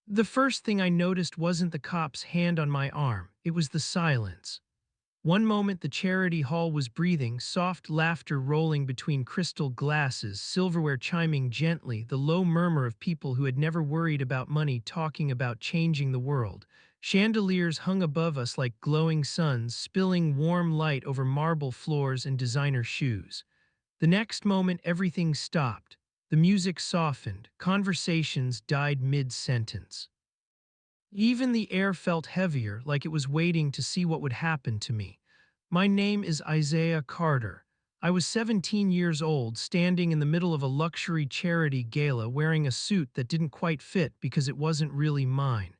The first thing I noticed wasn't the cop's hand on my arm, it was the silence. One moment the charity hall was breathing, soft laughter rolling between crystal glasses, silverware chiming gently, the low murmur of people who had never worried about money talking about changing the world. Chandeliers hung above us like glowing suns, spilling warm light over marble floors and designer shoes. The next moment everything stopped. The music softened, conversations died mid-sentence. Even the air felt heavier, like it was waiting to see what would happen to me. My name is Isaiah Carter. I was 17 years old, standing in the middle of a luxury charity gala wearing a suit that didn't quite fit because it wasn't really mine.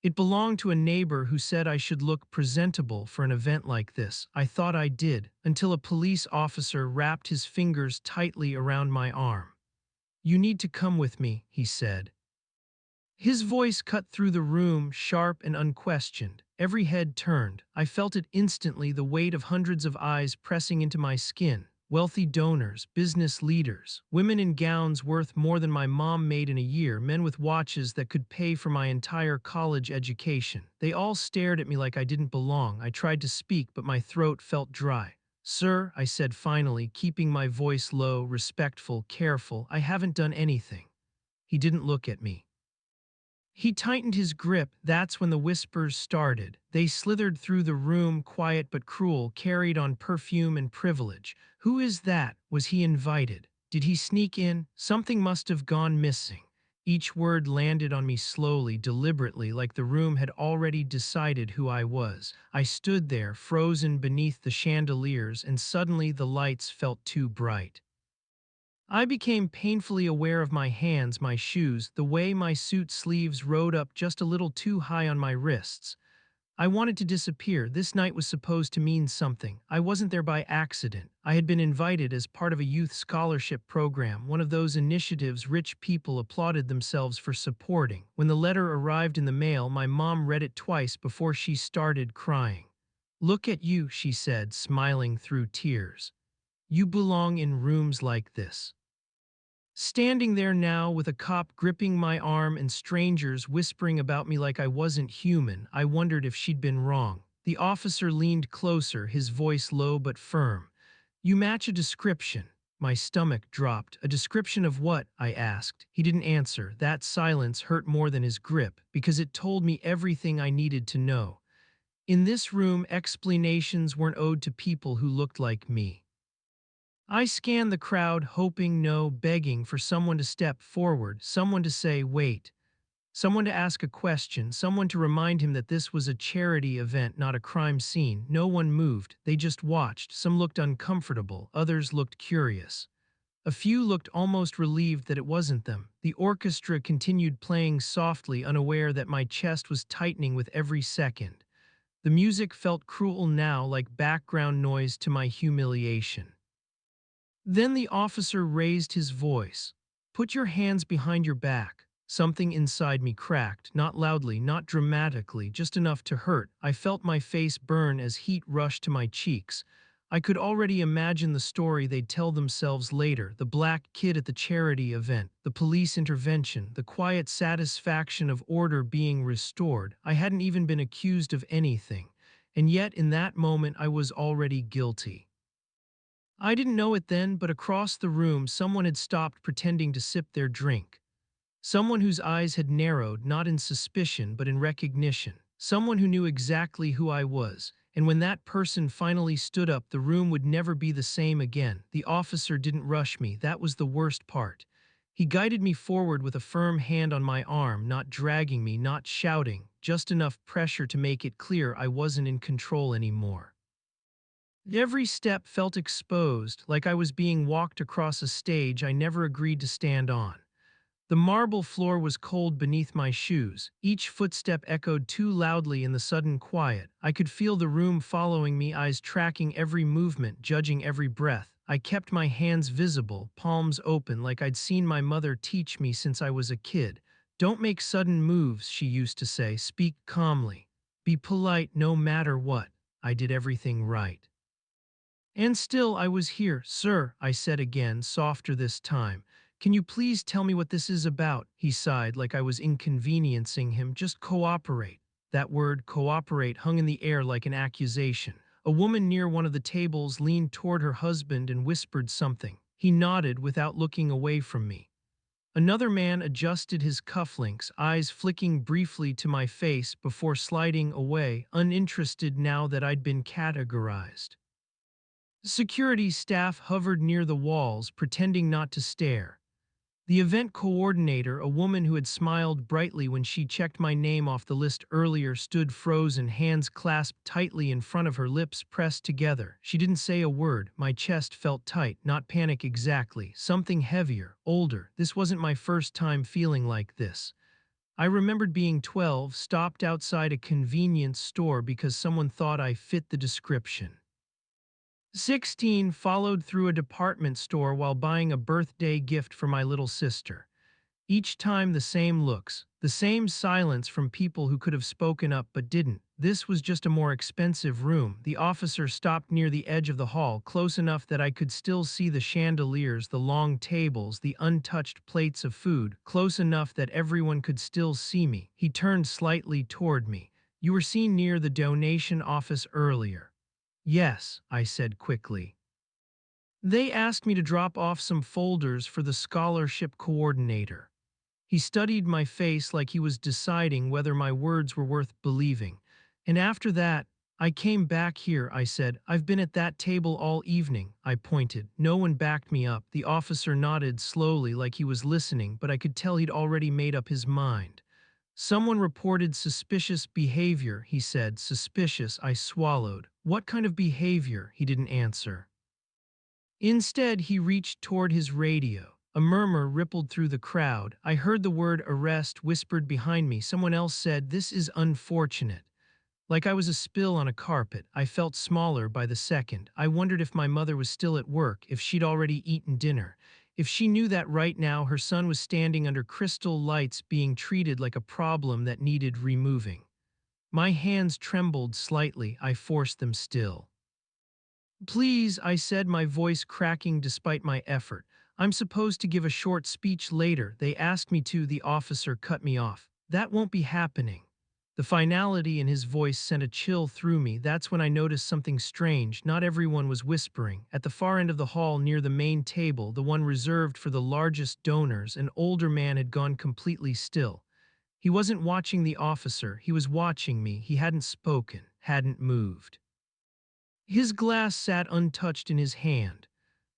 It belonged to a neighbor who said I should look presentable for an event like this. I thought I did, until a police officer wrapped his fingers tightly around my arm. "You need to come with me," he said. His voice cut through the room, sharp and unquestioned. Every head turned. I felt it instantly, the weight of hundreds of eyes pressing into my skin. Wealthy donors, business leaders, women in gowns worth more than my mom made in a year, men with watches that could pay for my entire college education. They all stared at me like I didn't belong. I tried to speak, but my throat felt dry. "Sir," I said finally, keeping my voice low, respectful, careful, "I haven't done anything." He didn't look at me. He tightened his grip. That's when the whispers started. They slithered through the room, quiet but cruel, carried on perfume and privilege. Who is that? Was he invited? Did he sneak in? Something must have gone missing. Each word landed on me slowly, deliberately, like the room had already decided who I was. I stood there, frozen beneath the chandeliers, and suddenly the lights felt too bright. I became painfully aware of my hands, my shoes, the way my suit sleeves rode up just a little too high on my wrists. I wanted to disappear. This night was supposed to mean something. I wasn't there by accident. I had been invited as part of a youth scholarship program, one of those initiatives rich people applauded themselves for supporting. When the letter arrived in the mail, my mom read it twice before she started crying. "Look at you," she said, smiling through tears. "You belong in rooms like this." Standing there now with a cop gripping my arm and strangers whispering about me like I wasn't human, I wondered if she'd been wrong. The officer leaned closer, his voice low but firm. "You match a description." My stomach dropped. "A description of what?" I asked. He didn't answer. That silence hurt more than his grip, because it told me everything I needed to know. In this room, explanations weren't owed to people who looked like me. I scanned the crowd, hoping, no, begging for someone to step forward, someone to say, "Wait," someone to ask a question, someone to remind him that this was a charity event, not a crime scene. No one moved, they just watched. Some looked uncomfortable, others looked curious. A few looked almost relieved that it wasn't them. The orchestra continued playing softly, unaware that my chest was tightening with every second. The music felt cruel now, like background noise to my humiliation. Then the officer raised his voice. "Put your hands behind your back." Something inside me cracked, not loudly, not dramatically, just enough to hurt. I felt my face burn as heat rushed to my cheeks. I could already imagine the story they'd tell themselves later, the black kid at the charity event, the police intervention, the quiet satisfaction of order being restored. I hadn't even been accused of anything, and yet in that moment I was already guilty. I didn't know it then, but across the room someone had stopped pretending to sip their drink. Someone whose eyes had narrowed, not in suspicion, but in recognition. Someone who knew exactly who I was. And when that person finally stood up, the room would never be the same again. The officer didn't rush me. That was the worst part. He guided me forward with a firm hand on my arm, not dragging me, not shouting, just enough pressure to make it clear I wasn't in control anymore. Every step felt exposed, like I was being walked across a stage I never agreed to stand on. The marble floor was cold beneath my shoes. Each footstep echoed too loudly in the sudden quiet. I could feel the room following me, eyes tracking every movement, judging every breath. I kept my hands visible, palms open, like I'd seen my mother teach me since I was a kid. "Don't make sudden moves," she used to say. "Speak calmly. Be polite no matter what." I did everything right. And still I was here. "Sir," I said again, softer this time. Can you please tell me what this is about? He sighed like I was inconveniencing him. Just cooperate. That word, cooperate, hung in the air like an accusation. A woman near one of the tables leaned toward her husband and whispered something. He nodded without looking away from me. Another man adjusted his cufflinks, eyes flicking briefly to my face before sliding away, uninterested now that I'd been categorized. Security staff hovered near the walls, pretending not to stare. The event coordinator, a woman who had smiled brightly when she checked my name off the list earlier, stood frozen, hands clasped tightly in front of her, lips pressed together. She didn't say a word. My chest felt tight, not panic exactly, something heavier, older. This wasn't my first time feeling like this. I remembered being 12, stopped outside a convenience store because someone thought I fit the description. 16, followed through a department store while buying a birthday gift for my little sister. Each time the same looks, the same silence from people who could have spoken up but didn't. This was just a more expensive room. The officer stopped near the edge of the hall, close enough that I could still see the chandeliers, the long tables, the untouched plates of food, close enough that everyone could still see me. He turned slightly toward me. You were seen near the donation office earlier. Yes, I said quickly. They asked me to drop off some folders for the scholarship coordinator. He studied my face like he was deciding whether my words were worth believing. And after that, I came back here, I said. I've been at that table all evening, I pointed. No one backed me up. The officer nodded slowly like he was listening, but I could tell he'd already made up his mind. Someone reported suspicious behavior, he said. Suspicious, I swallowed. What kind of behavior? He didn't answer. Instead, he reached toward his radio. A murmur rippled through the crowd. I heard the word arrest whispered behind me. Someone else said, "This is unfortunate." Like I was a spill on a carpet, I felt smaller by the second. I wondered if my mother was still at work, if she'd already eaten dinner, if she knew that right now her son was standing under crystal lights being treated like a problem that needed removing. My hands trembled slightly. I forced them still. Please, I said, my voice cracking despite my effort. I'm supposed to give a short speech later. They asked me to. The officer cut me off. That won't be happening. The finality in his voice sent a chill through me. That's when I noticed something strange. Not everyone was whispering. At the far end of the hall near the main table, the one reserved for the largest donors, an older man had gone completely still. He wasn't watching the officer. He was watching me. He hadn't spoken, hadn't moved. His glass sat untouched in his hand.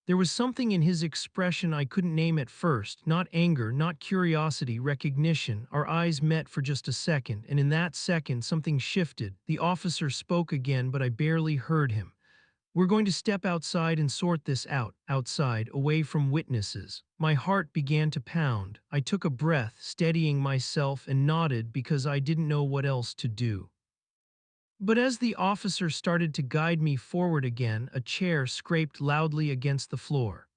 There was something in his expression I couldn't name at first, not anger, not curiosity, recognition. Our eyes met for just a second, and in that second something shifted. The officer spoke again, but I barely heard him. We're going to step outside and sort this out, outside, away from witnesses. My heart began to pound. I took a breath, steadying myself, and nodded because I didn't know what else to do. But as the officer started to guide me forward again, a chair scraped loudly against the floor.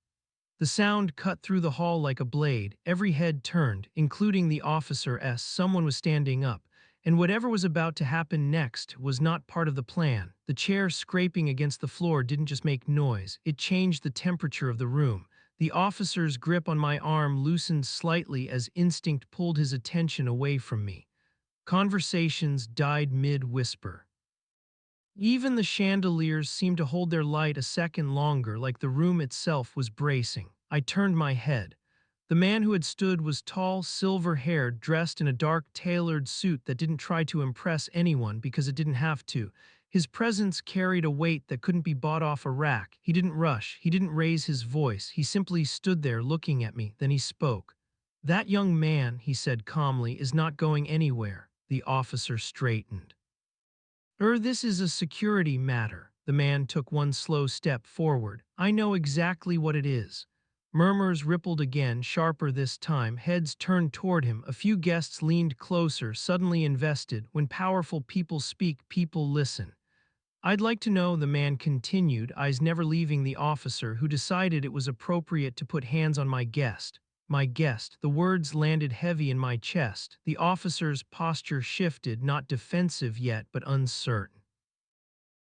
The sound cut through the hall like a blade. Every head turned, including the officer's. Someone was standing up, and whatever was about to happen next was not part of the plan. The chair scraping against the floor didn't just make noise, it changed the temperature of the room. The officer's grip on my arm loosened slightly as instinct pulled his attention away from me. Conversations died mid-whisper. Even the chandeliers seemed to hold their light a second longer, like the room itself was bracing. I turned my head. The man who had stood was tall, silver-haired, dressed in a dark, tailored suit that didn't try to impress anyone because it didn't have to. His presence carried a weight that couldn't be bought off a rack. He didn't rush. He didn't raise his voice. He simply stood there looking at me. Then he spoke. "That young man," he said calmly, "is not going anywhere." The officer straightened. This is a security matter." The man took one slow step forward. "I know exactly what it is." Murmurs rippled again, sharper this time. Heads turned toward him. A few guests leaned closer, suddenly invested. When powerful people speak, people listen. "I'd like to know," the man continued, eyes never leaving the officer, "who decided it was appropriate to put hands on my guest." My guest. The words landed heavy in my chest. The officer's posture shifted, not defensive yet, but uncertain.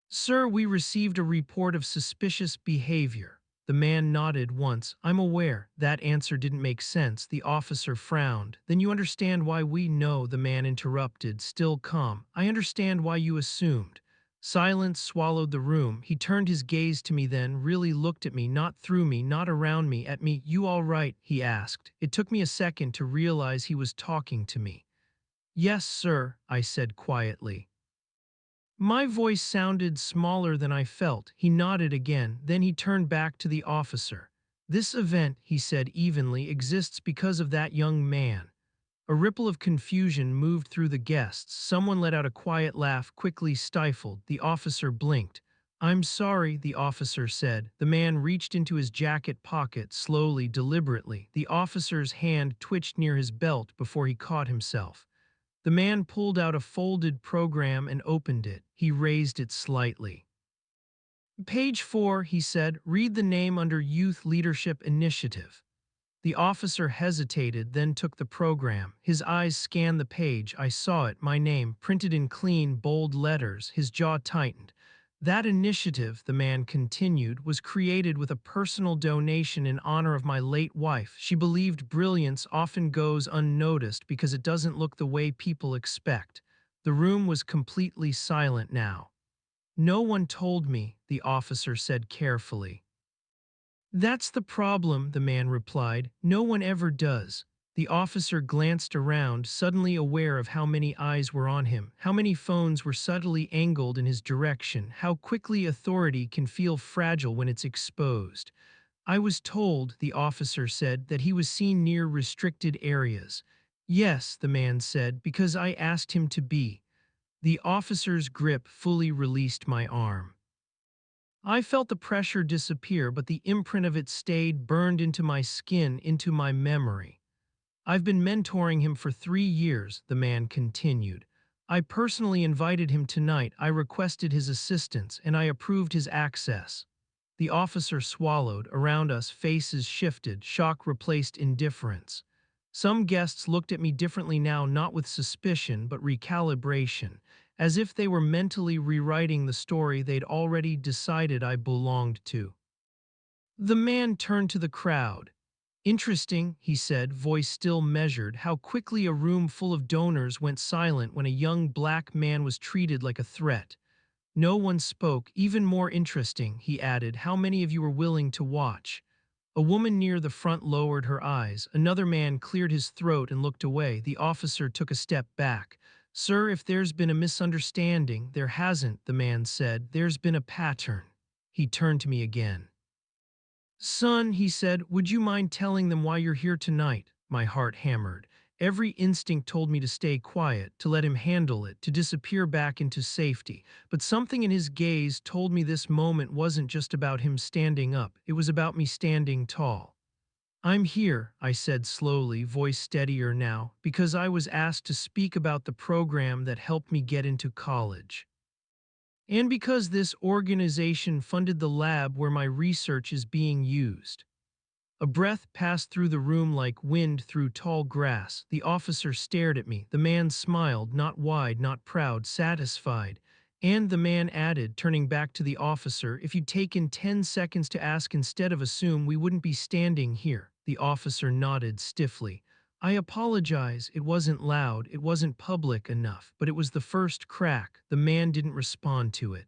"Sir, we received a report of suspicious behavior." The man nodded once. I'm aware. That answer didn't make sense. The officer frowned. Then you understand why we know, the man interrupted, still calm. I understand why you assumed. Silence swallowed the room. He turned his gaze to me then, really looked at me, not through me, not around me, at me. You all right? He asked. It took me a second to realize he was talking to me. Yes, sir, I said quietly. My voice sounded smaller than I felt. He nodded again, then he turned back to the officer. This event, he said evenly, exists because of that young man. A ripple of confusion moved through the guests. Someone let out a quiet laugh, quickly stifled. The officer blinked. I'm sorry, the officer said. The man reached into his jacket pocket, slowly, deliberately. The officer's hand twitched near his belt before he caught himself. The man pulled out a folded program and opened it. He raised it slightly. Page 4, he said, read the name under Youth Leadership Initiative. The officer hesitated, then took the program. His eyes scanned the page. I saw it, my name, printed in clean, bold letters. His jaw tightened. That initiative, the man continued, was created with a personal donation in honor of my late wife. She believed brilliance often goes unnoticed because it doesn't look the way people expect. The room was completely silent now. No one told me, the officer said carefully. That's the problem, the man replied. No one ever does. The officer glanced around, suddenly aware of how many eyes were on him, how many phones were subtly angled in his direction, how quickly authority can feel fragile when it's exposed. I was told, the officer said, that he was seen near restricted areas. Yes, the man said, because I asked him to be. The officer's grip fully released my arm. I felt the pressure disappear, but the imprint of it stayed burned into my skin, into my memory. I've been mentoring him for 3 years, the man continued. I personally invited him tonight. I requested his assistance, and I approved his access. The officer swallowed. Around us, faces shifted. Shock replaced indifference. Some guests looked at me differently now, not with suspicion, but recalibration, as if they were mentally rewriting the story they'd already decided I belonged to. The man turned to the crowd. Interesting, he said, voice still measured, how quickly a room full of donors went silent when a young black man was treated like a threat. No one spoke. Even more interesting, he added, how many of you were willing to watch? A woman near the front lowered her eyes. Another man cleared his throat and looked away. The officer took a step back. Sir, if there's been a misunderstanding, there hasn't, the man said. There's been a pattern. He turned to me again. Son, he said, would you mind telling them why you're here tonight? My heart hammered. Every instinct told me to stay quiet, to let him handle it, to disappear back into safety. But something in his gaze told me this moment wasn't just about him standing up, it was about me standing tall. I'm here, I said slowly, voice steadier now, because I was asked to speak about the program that helped me get into college. And because this organization funded the lab where my research is being used. A breath passed through the room like wind through tall grass. The officer stared at me. The man smiled, not wide, not proud, satisfied. And the man added, turning back to the officer, if you'd taken 10 seconds to ask instead of assume, we wouldn't be standing here. The officer nodded stiffly. I apologize, it wasn't loud, it wasn't public enough, but it was the first crack. The man didn't respond to it.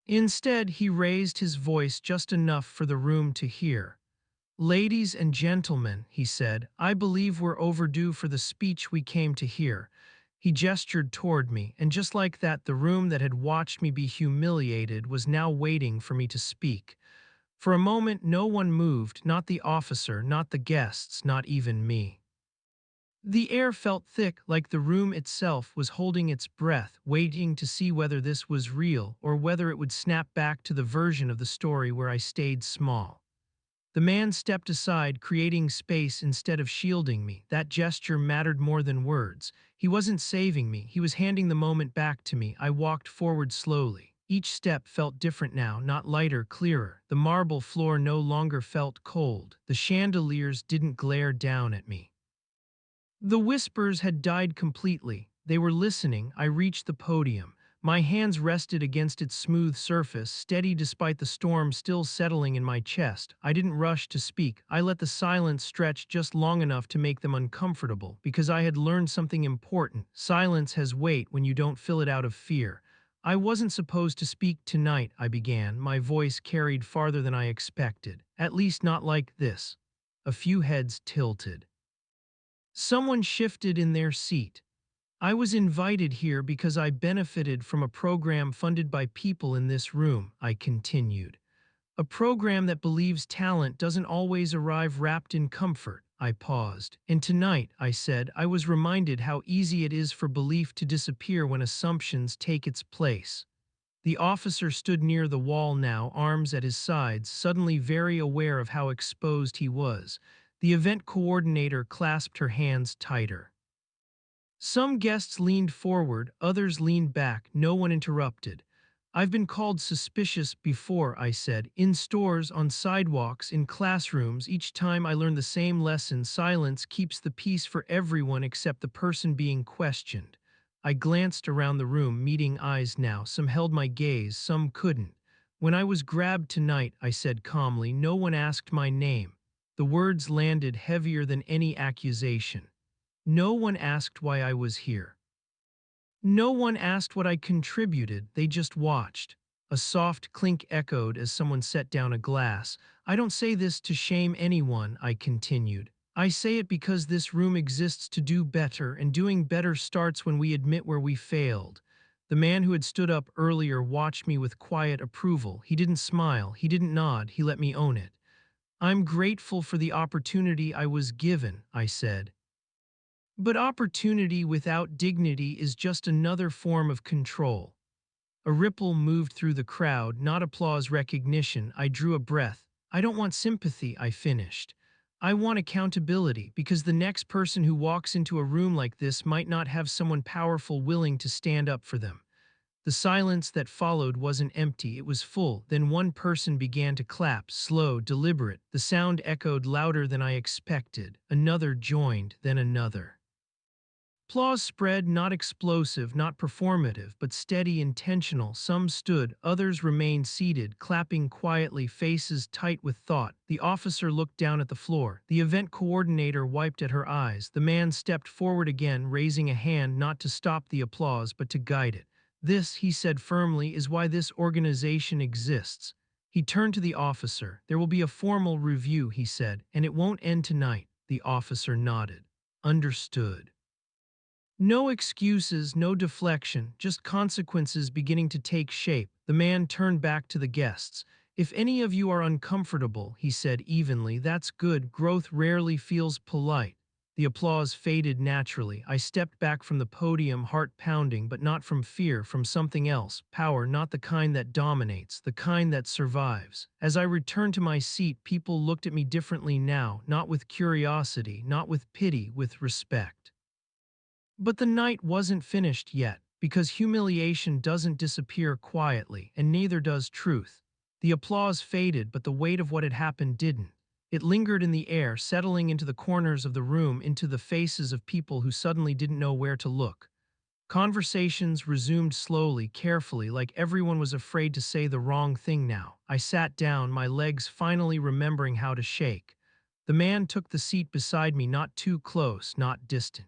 Instead, he raised his voice just enough for the room to hear. Ladies and gentlemen, he said, I believe we're overdue for the speech we came to hear. He gestured toward me, and just like that, the room that had watched me be humiliated was now waiting for me to speak. For a moment, no one moved, not the officer, not the guests, not even me. The air felt thick, like the room itself was holding its breath, waiting to see whether this was real or whether it would snap back to the version of the story where I stayed small. The man stepped aside, creating space instead of shielding me. That gesture mattered more than words. He wasn't saving me, he was handing the moment back to me. I walked forward slowly. Each step felt different now, not lighter, clearer. The marble floor no longer felt cold. The chandeliers didn't glare down at me. The whispers had died completely. They were listening. I reached the podium. My hands rested against its smooth surface, steady despite the storm still settling in my chest. I didn't rush to speak. I let the silence stretch just long enough to make them uncomfortable, because I had learned something important. Silence has weight when you don't fill it out of fear. I wasn't supposed to speak tonight, I began, my voice carried farther than I expected. At least not like this. A few heads tilted. Someone shifted in their seat. I was invited here because I benefited from a program funded by people in this room, I continued. A program that believes talent doesn't always arrive wrapped in comfort. I paused. And tonight, I said, I was reminded how easy it is for belief to disappear when assumptions take its place. The officer stood near the wall now, arms at his sides, suddenly very aware of how exposed he was. The event coordinator clasped her hands tighter. Some guests leaned forward, others leaned back, no one interrupted. I've been called suspicious before, I said, in stores, on sidewalks, in classrooms. Each time I learn the same lesson: silence keeps the peace for everyone except the person being questioned. I glanced around the room, meeting eyes now. Some held my gaze, some couldn't. When I was grabbed tonight, I said calmly, no one asked my name. The words landed heavier than any accusation. No one asked why I was here. No one asked what I contributed, they just watched. A soft clink echoed as someone set down a glass. I don't say this to shame anyone, I continued. I say it because this room exists to do better, and doing better starts when we admit where we failed. The man who had stood up earlier watched me with quiet approval. He didn't smile, he didn't nod, he let me own it. I'm grateful for the opportunity I was given, I said. But opportunity without dignity is just another form of control. A ripple moved through the crowd, not applause, recognition. I drew a breath. I don't want sympathy, I finished. I want accountability, because the next person who walks into a room like this might not have someone powerful willing to stand up for them. The silence that followed wasn't empty, it was full. Then one person began to clap, slow, deliberate. The sound echoed louder than I expected. Another joined, then another. Applause spread, not explosive, not performative, but steady, intentional. Some stood, others remained seated, clapping quietly, faces tight with thought. The officer looked down at the floor. The event coordinator wiped at her eyes. The man stepped forward again, raising a hand not to stop the applause, but to guide it. This, he said firmly, is why this organization exists. He turned to the officer. There will be a formal review, he said, and it won't end tonight. The officer nodded. Understood. No excuses, no deflection, just consequences beginning to take shape. The man turned back to the guests. If any of you are uncomfortable, he said evenly, that's good. Growth rarely feels polite. The applause faded naturally. I stepped back from the podium, heart pounding, but not from fear, from something else. Power, not the kind that dominates, the kind that survives. As I returned to my seat, people looked at me differently now, not with curiosity, not with pity, with respect. But the night wasn't finished yet, because humiliation doesn't disappear quietly, and neither does truth. The applause faded, but the weight of what had happened didn't. It lingered in the air, settling into the corners of the room, into the faces of people who suddenly didn't know where to look. Conversations resumed slowly, carefully, like everyone was afraid to say the wrong thing now. I sat down, my legs finally remembering how to shake. The man took the seat beside me, not too close, not distant.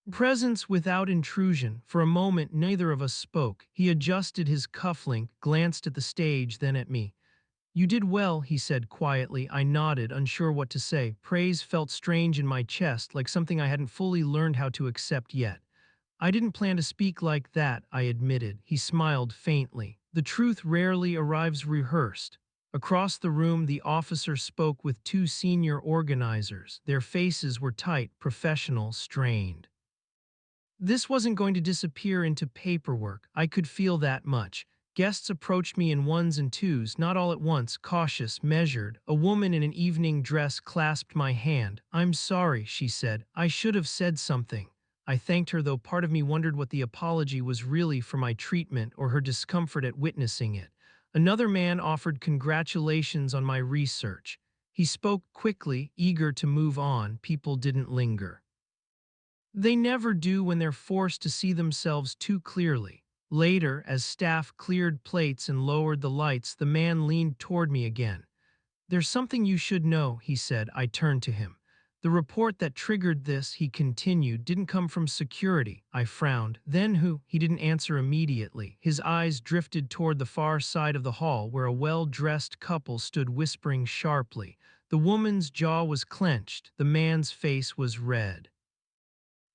Presence without intrusion. For a moment, neither of us spoke. He adjusted his cufflink, glanced at the stage, then at me. You did well, he said quietly. I nodded, unsure what to say. Praise felt strange in my chest, like something I hadn't fully learned how to accept yet. I didn't plan to speak like that, I admitted. He smiled faintly. The truth rarely arrives rehearsed. Across the room, the officer spoke with two senior organizers. Their faces were tight, professional, strained. This wasn't going to disappear into paperwork. I could feel that much. Guests approached me in ones and twos, not all at once, cautious, measured. A woman in an evening dress clasped my hand. I'm sorry, she said. I should have said something. I thanked her, though part of me wondered what the apology was really, for my treatment or her discomfort at witnessing it. Another man offered congratulations on my research. He spoke quickly, eager to move on. People didn't linger. They never do when they're forced to see themselves too clearly. Later, as staff cleared plates and lowered the lights, the man leaned toward me again. "There's something you should know," he said. I turned to him. "The report that triggered this," he continued, "didn't come from security." I frowned. "Then who?" He didn't answer immediately. His eyes drifted toward the far side of the hall where a well-dressed couple stood whispering sharply. The woman's jaw was clenched. The man's face was red.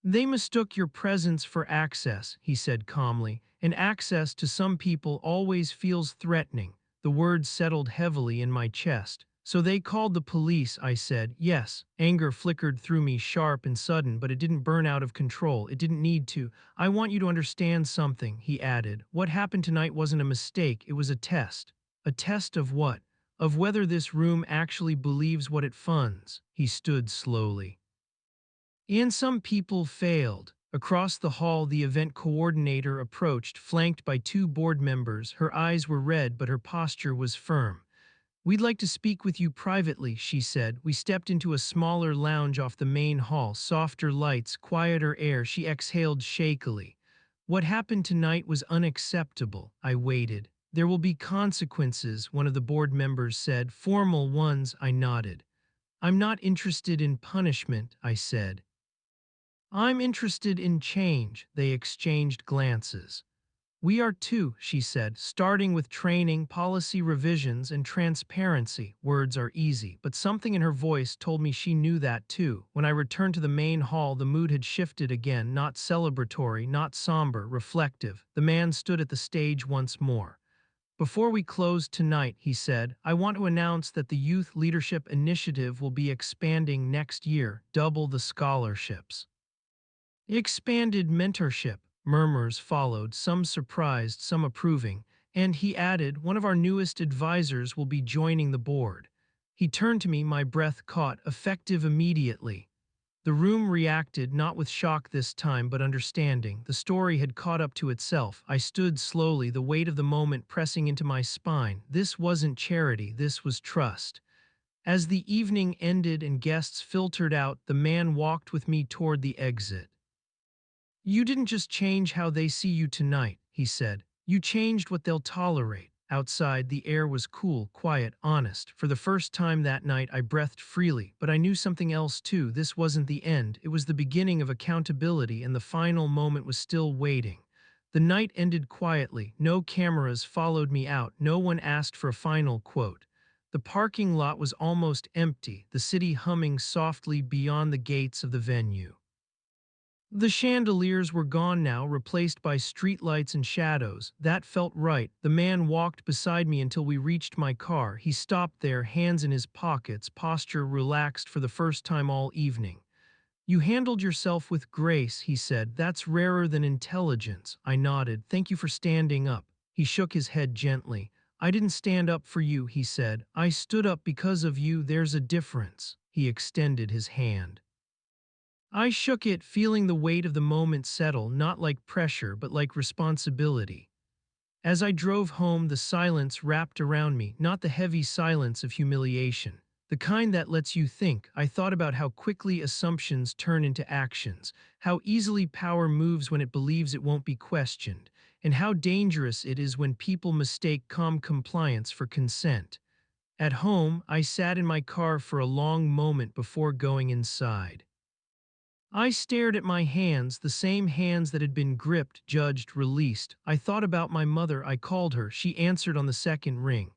"They mistook your presence for access," he said calmly, "and access to some people always feels threatening." The words settled heavily in my chest. "So they called the police," I said. "Yes." Anger flickered through me, sharp and sudden, but it didn't burn out of control. It didn't need to. "I want you to understand something," he added. "What happened tonight wasn't a mistake, it was a test." "A test of what?" "Of whether this room actually believes what it funds." He stood slowly. And some people failed. Across the hall, the event coordinator approached, flanked by two board members. Her eyes were red, but her posture was firm. "We'd like to speak with you privately," she said. We stepped into a smaller lounge off the main hall, softer lights, quieter air. She exhaled shakily. "What happened tonight was unacceptable." I waited. "There will be consequences," one of the board members said. "Formal ones." I nodded. "I'm not interested in punishment," I said. "I'm interested in change." They exchanged glances. "We are too," she said, "starting with training, policy revisions, and transparency." Words are easy, but something in her voice told me she knew that too. When I returned to the main hall, the mood had shifted again, not celebratory, not somber, reflective. The man stood at the stage once more. "Before we close tonight," he said, "I want to announce that the Youth Leadership Initiative will be expanding next year, double the scholarships." Expanded mentorship. Murmurs followed, some surprised, some approving, and he added, "One of our newest advisors will be joining the board." He turned to me, my breath caught, "Effective immediately." The room reacted, not with shock this time, but understanding. The story had caught up to itself. I stood slowly, the weight of the moment pressing into my spine. This wasn't charity, this was trust. As the evening ended and guests filtered out, the man walked with me toward the exit. "You didn't just change how they see you tonight," he said. "You changed what they'll tolerate." Outside, the air was cool, quiet, honest. For the first time that night, I breathed freely, but I knew something else too. This wasn't the end. It was the beginning of accountability, and the final moment was still waiting. The night ended quietly. No cameras followed me out. No one asked for a final quote. The parking lot was almost empty, the city humming softly beyond the gates of the venue. The chandeliers were gone now, replaced by streetlights and shadows. That felt right. The man walked beside me until we reached my car. He stopped there, hands in his pockets, posture relaxed for the first time all evening. "You handled yourself with grace," he said. "That's rarer than intelligence." I nodded. "Thank you for standing up." He shook his head gently. "I didn't stand up for you," he said. "I stood up because of you. There's a difference." He extended his hand. I shook it, feeling the weight of the moment settle, not like pressure, but like responsibility. As I drove home, the silence wrapped around me, not the heavy silence of humiliation, the kind that lets you think. I thought about how quickly assumptions turn into actions, how easily power moves when it believes it won't be questioned, and how dangerous it is when people mistake calm compliance for consent. At home, I sat in my car for a long moment before going inside. I stared at my hands, the same hands that had been gripped, judged, released. I thought about my mother. I called her. She answered on the second ring.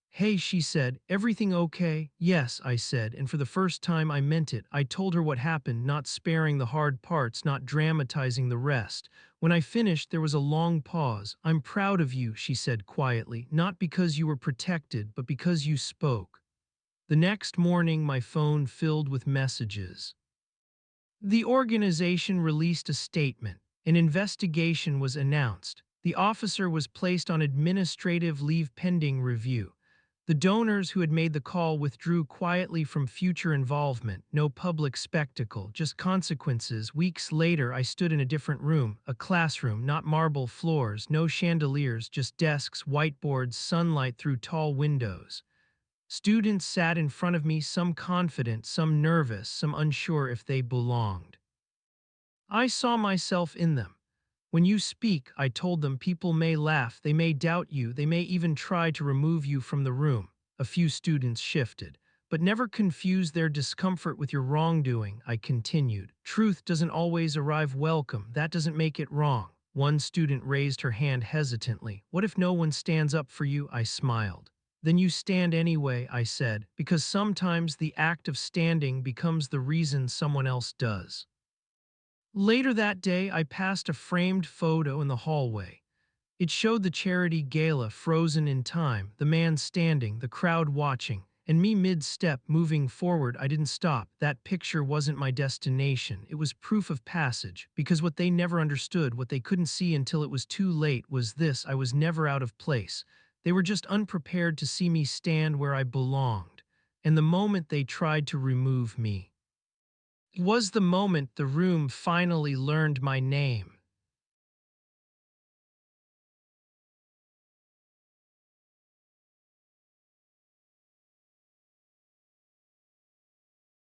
"Hey," she said, "everything okay?" "Yes," I said, and for the first time I meant it. I told her what happened, not sparing the hard parts, not dramatizing the rest. When I finished, there was a long pause. "I'm proud of you," she said quietly, "not because you were protected, but because you spoke." The next morning, my phone filled with messages. The organization released a statement. An investigation was announced. The officer was placed on administrative leave pending review. The donors who had made the call withdrew quietly from future involvement. No public spectacle, just consequences. Weeks later, I stood in a different room, a classroom, not marble floors, no chandeliers, just desks, whiteboards, sunlight through tall windows. Students sat in front of me, some confident, some nervous, some unsure if they belonged. I saw myself in them. When you speak, I told them, people may laugh, they may doubt you, they may even try to remove you from the room. A few students shifted. But never confuse their discomfort with your wrongdoing, I continued. Truth doesn't always arrive welcome. That doesn't make it wrong. One student raised her hand hesitantly. What if no one stands up for you? I smiled. Then you stand anyway, I said, because sometimes the act of standing becomes the reason someone else does. Later that day, I passed a framed photo in the hallway. It showed the charity gala frozen in time, the man standing, the crowd watching, and me mid-step moving forward. I didn't stop. That picture wasn't my destination. It was proof of passage, because what they never understood, what they couldn't see until it was too late, was this: I was never out of place. They were just unprepared to see me stand where I belonged. And the moment they tried to remove me was the moment the room finally learned my name.